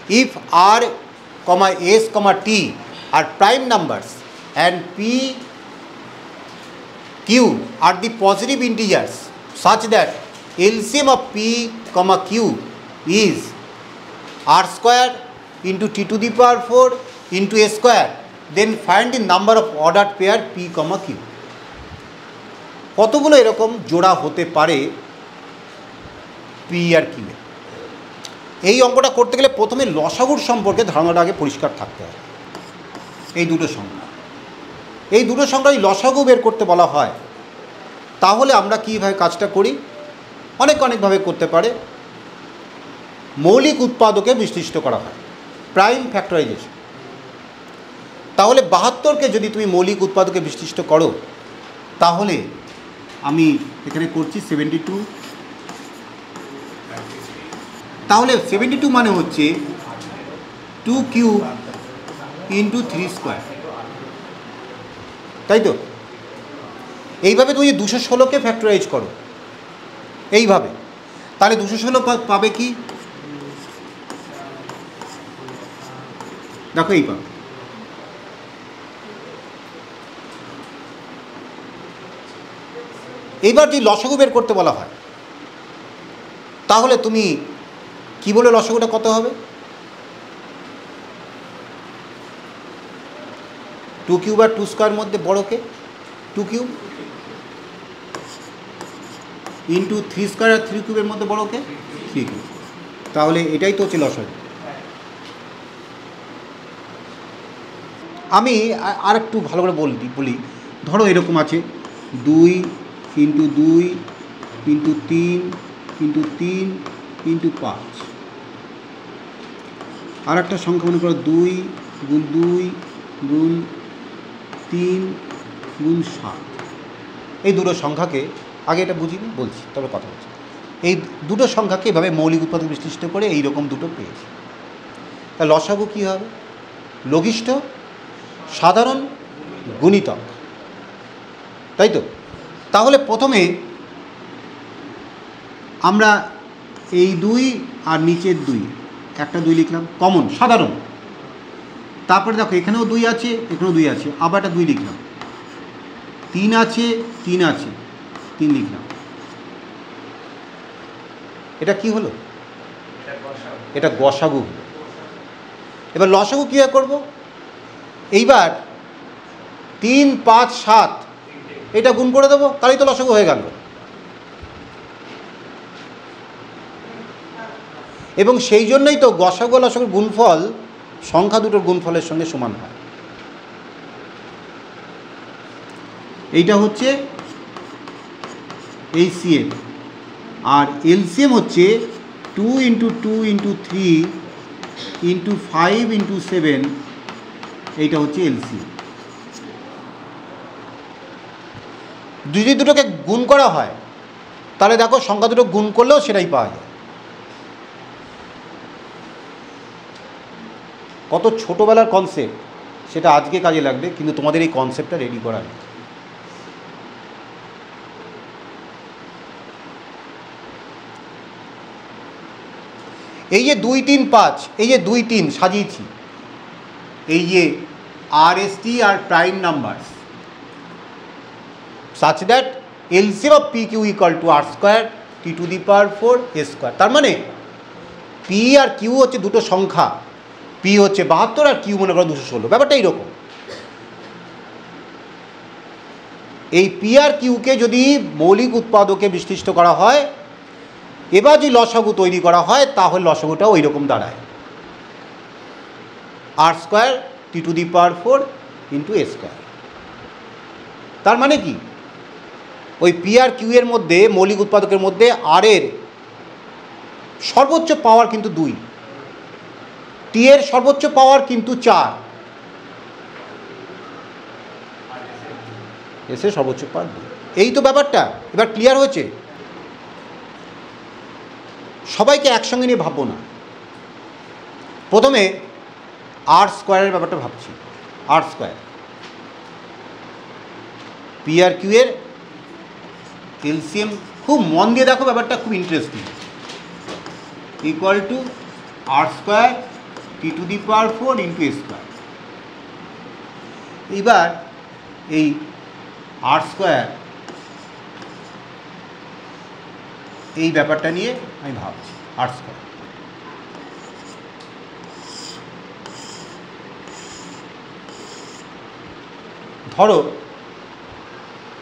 if r, s, t are prime numbers and p, q are the positive integers such that LCM of p, q is r square into t to the power 4 into a square, then find the number of ordered pair p, q. কতগুলো এরকম জোড়া হতে পারে P আর Q এ? এই অঙ্কটা করতে গেলে প্রথমে লসাগুর সম্পর্কে ধারণাটা আগে পরিষ্কার থাকতে হবে। এই দুটো সংখ্যা যদি লসাগু বের করতে বলা হয় তাহলে আমরা কীভাবে কাজটা করি? অনেকভাবে করতে পারে। মৌলিক উৎপাদকে বিশ্লিষ্ট করা হয়, প্রাইম ফ্যাক্টরাইজেশন। তাহলে 72কে যদি তুমি মৌলিক উৎপাদকে বিশ্লিষ্ট করো তাহলে আমি এখানে করছি 72। তাহলে 72 মানে হচ্ছে 2 কিউব ইন্টু 3 স্কোয়ার, তাই তো? এইভাবে তুমি 216কে ফ্যাক্টরাইজ করো এইভাবে, তাহলে 216 পাবে কি? দেখো এই পাবে। এইবার যদি লসাগু বের করতে বলা হয় তাহলে তুমি কি বলে লসাগুটা কত হবে? 2 কিউব আর 2 স্কোয়ার মধ্যে বড়কে 2 কিউব ইন্টু 3 স্কোয়ার আর 3 কিউবের মধ্যে বড়কে 3 কিউব। তাহলে এটাই তো হচ্ছে লসাগু। আমি আর একটু ভালো করে বলি। ধরো এরকম আছে 2 ইন্টু 2 ইন্টু 3 ইন্টু 3 ইন্টু 5। আর একটা সংখ্যা মনে করো 2 গুণ 2 গুণ 3 গুণ 7। এই দুটো সংখ্যাকে আগে এটা বুঝিনি, বলছি তবে কথা বলছি। এই দুটো সংখ্যাকে এভাবে মৌলিক উৎপাদক বিশ্লিষ্ট করে এইরকম দুটো পেয়েছি। তা লসাগু কী হবে? লঘিষ্ঠ সাধারণ গুণিতক, তাই তো? তাহলে প্রথমে আমরা এই 2 আর নিচের 2, একটা 2 লিখলাম কমন সাধারণ। তারপরে দেখো এখানেও 2 আছে, এখানেও 2 আছে, আবার একটা 2 লিখলাম। 3 আছে, 3 আছে, 3 লিখলাম। এটা কি হলো? এটা গসাগু হলো। এবার লসাগু কীভাবে করবো? এইবার 3, 5, 7 এটা গুণ করে দেবো, তাহলেই তো লসাগু হয়ে গেল। এবং সেই জন্যই তো গসাগু লসাগুর গুণফল সংখ্যা দুটোর গুণফলের সঙ্গে সমান হয়। এইটা হচ্ছে এইচসিএম, আর এলসিএম হচ্ছে 2 ইন্টু 2 ইন্টু 3 ইন্টু 5 ইন্টু 7। এইটা হচ্ছে এলসিএম। যদি দুটোকে গুণ করা হয় তাহলে দেখো সংখ্যা দুটো গুণ করলেও সেটাই পাওয়া যায়। কত ছোটোবেলার কনসেপ্ট, সেটা আজকে কাজে লাগবে, কিন্তু তোমাদের এই কনসেপ্টটা রেডি করা নেই। এই যে 2, 3, 5, এই যে 2, 3 সাজিয়েছি, এই যে RST আর prime numbers such that LCM of PQ equal to R square T to the power 4 A square। তার মানে P আর Q হচ্ছে দুটো সংখ্যা, P হচ্ছে 72 আর Q মনে করো 216। ব্যাপারটা এইরকম। এই P আর Qকে যদি মৌলিক উৎপাদকে বিশ্লিষ্ট করা হয়, এবার যদি লসাগু তৈরি করা হয় তাহলে লসাগুটাও ওই রকম দাঁড়ায়, R square T to the power 4 into A square। তার মানে কি? ওই পি আর কিউ এর মধ্যে মৌলিক উৎপাদকের মধ্যে আর এর সর্বোচ্চ পাওয়ার কিন্তু 2, টি এর সর্বোচ্চ পাওয়ার কিন্তু 4, এস এর সর্বোচ্চ পাওয়ার 2। এই তো ব্যাপারটা। এবার ক্লিয়ার হয়েছে? সবাইকে একসঙ্গে নিয়ে ভাববো না। প্রথমে আর স্কোয়ারের ব্যাপারটা ভাবছি। আর স্কোয়ার পি আর কিউ এর এলসিএম, খুব মন দিয়ে দেখো ব্যাপারটা, খুব interesting. Equal to r square t⁴ into a square. এইবার এই r স্কোয়ার এই ব্যাপারটা নিয়ে আমি ভাবছি। r স্কোয়ার ধরো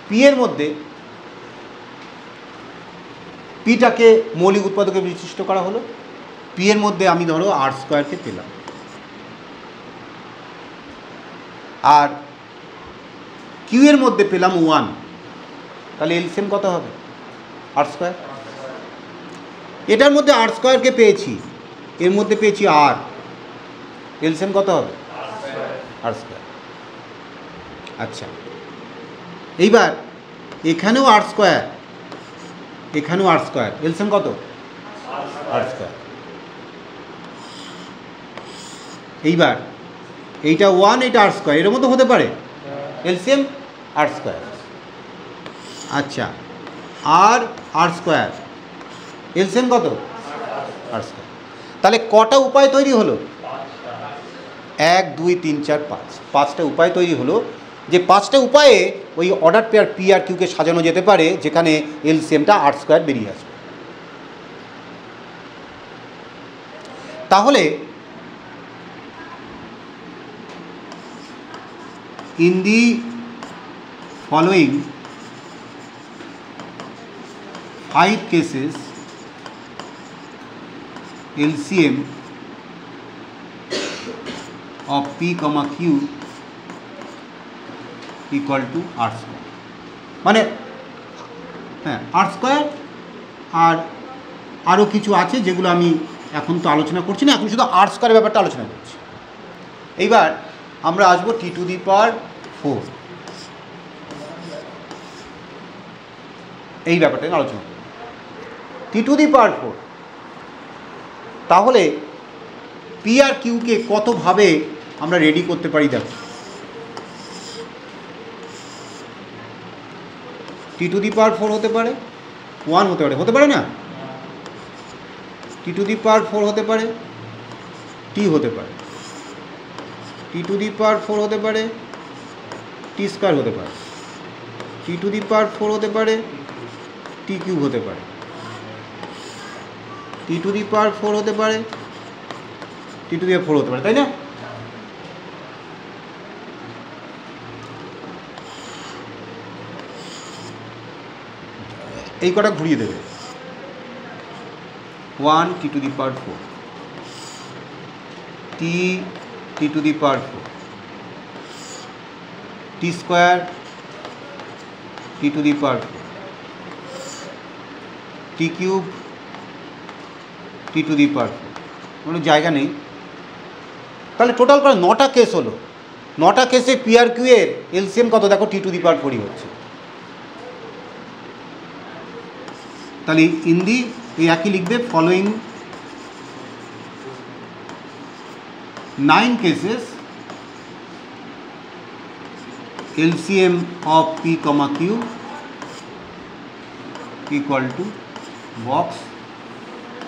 পি এর মধ্যে পিটাকে মৌলিক উৎপাদকে বিশিষ্ট করা হলো, পি এর মধ্যে আমি ধরো r স্কোয়ারকে পেলাম, আর কিউ এর মধ্যে পেলাম 1, তাহলে এলসিএম কত হবে? r square. এটার মধ্যে r স্কোয়ারকে পেয়েছি, এর মধ্যে পেয়েছি r, এলসিএম কত হবে? r square. আচ্ছা, এইবার এখানেও r স্কোয়ার, এখানেও r স্কোয়ার, এলসিএম কত? r square. এইবার এইটা 1, এইটা r স্কোয়ার, এর মধ্যে হতে পারে, এলসিএম r স্কোয়ার। আচ্ছা, r স্কোয়ার, এলসিএম কত? r square. তাহলে কটা উপায় তৈরি হলো? 1 2 3 4 5, 5টা উপায় তৈরি হলো। যে 5টা উপায়ে ওই অর্ডার পেয়ার পি আর কিউকে সাজানো যেতে পারে, যেখানে এলসিএমটা r স্কোয়ার বেরিয়ে আসবে। তাহলে in the following 5 cases LCM of P, Q equal to r square. মানে হ্যাঁ, r স্কোয়ার আর আরও কিছু আছে যেগুলো আমি এখন তো আলোচনা করছি না, এখন শুধু r স্কোয়ারের ব্যাপারটা আলোচনা করছি। এইবার আমরা আসবো t⁴ এই ব্যাপারটা নিয়ে আলোচনা করব। t⁴ তাহলে পি আর কিউকে কতভাবে আমরা রেডি করতে পারি দেখো। t⁴ হতে পারে, 1 হতে পারে, হতে পারে না? t⁴ হতে পারে, t হতে পারে, t⁴ হতে পারে, t স্কোয়ার হতে পারে, t⁴ হতে পারে, t কিউব হতে পারে, t⁴ হতে পারে, t⁴ হতে পারে, তাই না? এই কটা ঘুরিয়ে দেবে। 1 t⁴, t⁴, t square, t⁴, t cube, t⁴, কোনো জায়গা নেই। তাহলে টোটাল করে 9টা কেস হলো। 9টা কেসে পি আর কিউ এর এলসিএম কত দেখো? t⁴ হচ্ছে। তাহলে ইন্দি এই একই লিখবে, following 9 cases LCM of P, Q equal to box,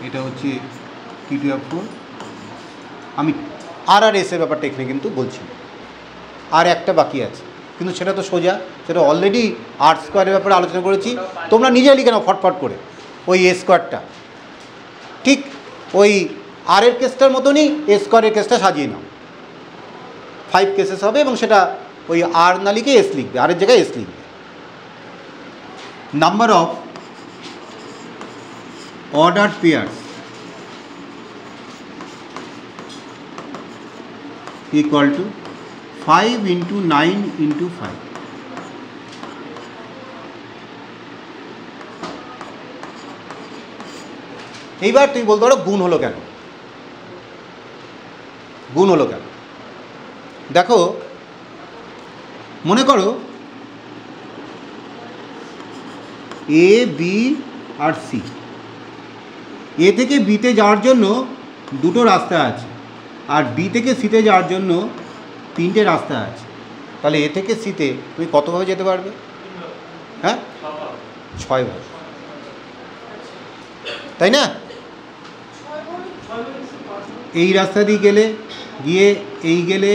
এটা হচ্ছে t⁴। আমি আর এসের ব্যাপারটা এখানে কিন্তু বলছি, আর একটা বাকি আছে, কিন্তু সেটা তো সোজা, সেটা অলরেডি r স্কোয়ারের ব্যাপারে আলোচনা করেছি। তোমরা নিজে লিখে নাও ফটফট করে ওই a স্কোয়ারটা, ঠিক ওই আর এর কেসটার মতনই a স্কোয়ারের কেসটা সাজিয়ে নাও। 5 কেসেস হবে এবং সেটা ওই আর না লিখে এস লিখবে, আর এর জায়গায় এস লিখবে। Number of ordered pairs equal to 5 into 9 into 5। এইবার তুমি বলতে পারো গুণ হলো কেন? গুণ হলো কেন? দেখো, মনে করো এ, বি আর সি। এ থেকে বিতে যাওয়ার জন্য 2টো রাস্তা আছে, আর বি থেকে সিতে যাওয়ার জন্য 3টে রাস্তা আছে। তাহলে এ থেকে সিতে তুমি কতভাবে যেতে পারবে? হ্যাঁ, 6 ভাবে, তাই না? এই রাস্তা দিয়ে গেলে গিয়ে এই গেলে,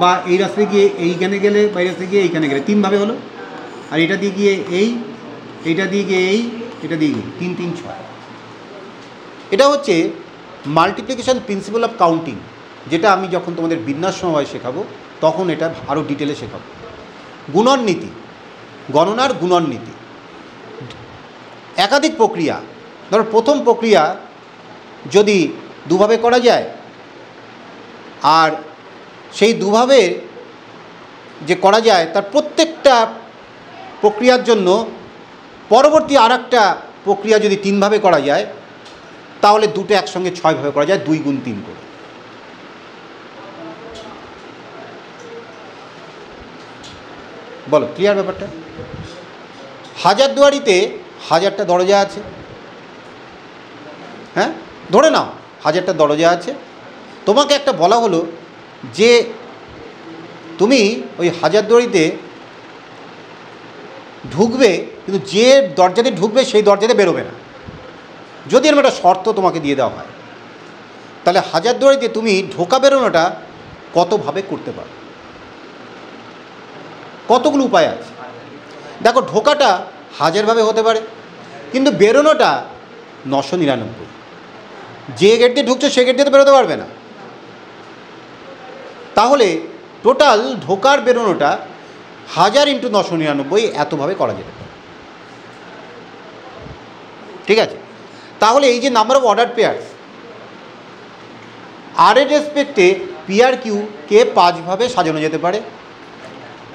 বা এই রাস্তায় গিয়ে এইখানে গেলে, বা এই রাস্তায় গিয়ে এইখানে গেলে, 3 ভাবে হলো। আর এটা দিয়ে গিয়ে এইটা দিয়ে গিয়ে এটা দিয়ে গিয়ে 3 3 6। এটা হচ্ছে মাল্টিপ্লিকেশন প্রিন্সিপাল অফ কাউন্টিং, যেটা আমি যখন তোমাদের বিন্যাস সময় শেখাবো তখন এটা আরও ডিটেলে শেখাবো। গুণন নীতি, গণনার গুণন নীতি, একাধিক প্রক্রিয়া। ধরো প্রথম প্রক্রিয়া যদি দুভাবে করা যায়, আর সেই দুভাবে যে করা যায় তার প্রত্যেকটা প্রক্রিয়ার জন্য পরবর্তী আর একটা প্রক্রিয়া যদি 3 ভাবে করা যায়, তাহলে দুটো একসঙ্গে 6 ভাবে করা যায়, 2 গুণ 3 করে। বলো ক্লিয়ার ব্যাপারটা? হাজারদুয়ারিতে 1000টা দরজা আছে, হ্যাঁ ধরে নাও 1000টা দরজা আছে। তোমাকে একটা বলা হলো যে তুমি ওই হাজারদুয়ারিতে ঢুকবে, কিন্তু যে দরজাতে ঢুকবে সেই দরজাতে বেরোবে না, যদি এরকম একটা শর্ত তোমাকে দিয়ে দেওয়া হয়। তাহলে হাজারদুয়ারিতে তুমি ঢোকা বেরোনোটা কতভাবে করতে পারো? কতগুলো উপায় আছে। দেখো ঢোকাটা 1000 ভাবে হতে পারে, কিন্তু বেরোনোটা 999। যে গেট দিয়ে ঢুকছে সে গেট দিয়ে তো বেরোতে পারবে না। তাহলে টোটাল ঢোকার বেরোনোটা 1000 × 999 এতভাবে করা যেতে পারে। ঠিক আছে? তাহলে এই যে নাম্বার অফ অর্ডার পেয়ার্স, আর এর রেসপেক্টে পি আর কিউকে 5 ভাবে সাজানো যেতে পারে,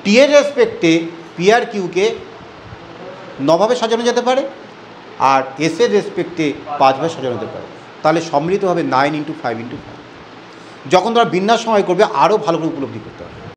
টি এর রেসপেক্টে পি আর কিউকে 9 ভাবে সাজানো যেতে পারে, আর এস এর রেসপেক্টে 5 ভাবে সাজানো যেতে পারে। তাহলে সম্মিলিতভাবে 9 × 5 × 5। যখন তোমরা বিন্যাস সময় করবে আরও ভালো করে উপলব্ধি করতে হবে।